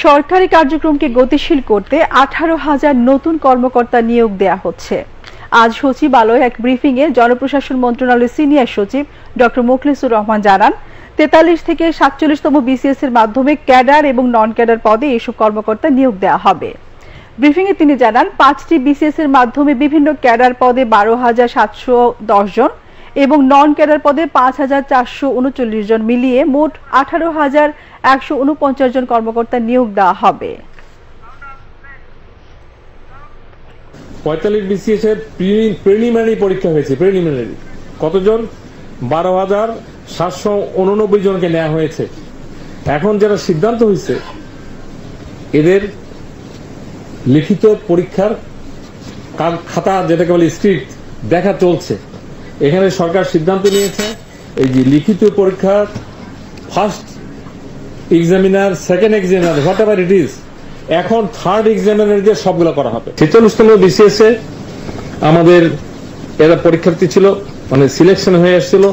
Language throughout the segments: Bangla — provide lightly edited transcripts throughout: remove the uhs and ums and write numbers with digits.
সরকারি কার্যক্রমকে গতিশীল করতে 18,000 নতুন কর্মকর্তা নিয়োগ দেয়া হচ্ছে। আজ সচিবালয়ে এক ব্রিফিং এ জনপ্রশাসন মন্ত্রণালয়ের সিনিয়র সচিব ডক্টর মোখলেসুর রহমান জানান, 43 থেকে 47তম বিসিএস এর মাধ্যমে ক্যাডার এবং নন ক্যাডার পদে এসব কর্মকর্তা নিয়োগ দেওয়া হবে। ব্রিফিং এ তিনি জানান, 5টি বিসিএস এর মাধ্যমে বিভিন্ন ক্যাডার পদে 12,710 জন এবং নন ক্যাডার পদে 5,439 জন মিলিয়ে মোট 18,149 জন কর্মকর্তা নিয়োগ দেওয়া হবে। 45 বিসিএস এর প্রিলিমিনারি পরীক্ষা হয়েছে। প্রিলিমিনারি কতজন? 12,789 জনকে নেওয়া হয়েছে। এখন যারা সিদ্ধান্ত হয়েছে, এদের লিখিত পরীক্ষার খাতা, যেটাকে বলে স্ক্রিপ্ট, দেখা চলছে। এখানে সরকার সিদ্ধান্ত নিয়েছে এই যে লিখিত পরীক্ষার first examiner, second examiner, what ever it is, এখন থার্ড এক্সামিনার দিয়ে সবগুলো করা হবে। 46তম বিসিএস এ আমাদের এরা পরীক্ষার্থী ছিল, মানে সিলেকশন হয়ে আসছিল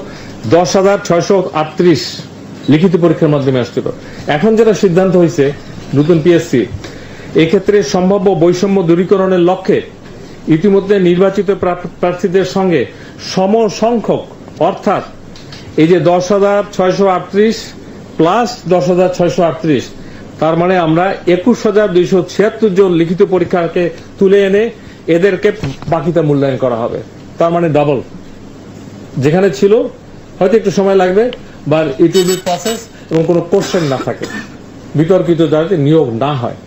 10,638 লিখিত পরীক্ষার মাধ্যমে আসছিল। এখন যেটা সিদ্ধান্ত হয়েছে নতুন পিএসসি, এক্ষেত্রে সম্ভাব্য বৈষম্য দূরীকরণের লক্ষ্যে ইতিমধ্যে নির্বাচিত প্রার্থীদের সঙ্গে সমসংখ্যক, অর্থাৎ এই যে 10,638 প্লাস 10,638, তার মানে আমরা 21,276 জন লিখিত পরীক্ষাকে তুলে এনে এদেরকে বাকিটা মূল্যায়ন করা হবে। তার মানে ডাবল। যেখানে ছিল হয়তো একটু সময় লাগবে, বা ইট উইল বি প্রসেস, এবং কোনো কোশ্চেন না থাকে, বিতর্কিত যাতে নিয়োগ না হয়।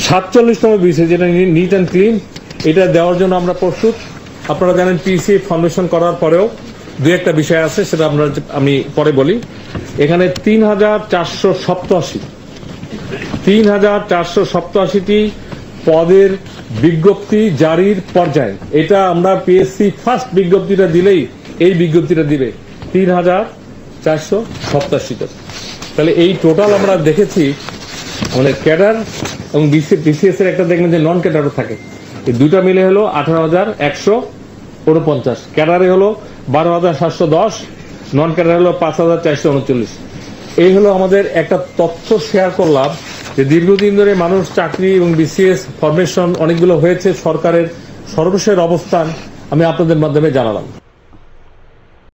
47তম বিসিএস, যেটা নিট অ্যান্ড ক্লিন, এটা দেওয়ার জন্য আমরা প্রস্তুত। আপনারা জানেন পিসি ফাউন্ডেশন করার পরেও দু একটা বিষয় আছে, সেটা আমি পরে বলি। এখানে 3,487টি পদের বিজ্ঞপ্তি জারির পর্যায়ে। এটা আমরা পিএসসি ফার্স্ট বিজ্ঞপ্তিটা দিলেই এই বিজ্ঞপ্তিটা দিবে 3,487। তাহলে এই টোটাল আমরা দেখেছি, আমাদের ক্যাডার এবং বিসিএস এর একটা দেখবেন যে নন ক্যাডারও থাকে, এই দুটা মিলে হলো 18,149। ক্যাডারে হলো 12,710, নন ক্যাডার হলো 5,439। এই হলো আমাদের একটা তথ্য শেয়ার করলাম যে দীর্ঘদিন ধরে মানুষ চাকরি এবং বিসিএস ফরমেশন অনেকগুলো হয়েছে, সরকারের সর্বশেষ অবস্থান আমি আপনাদের মাধ্যমে জানালাম।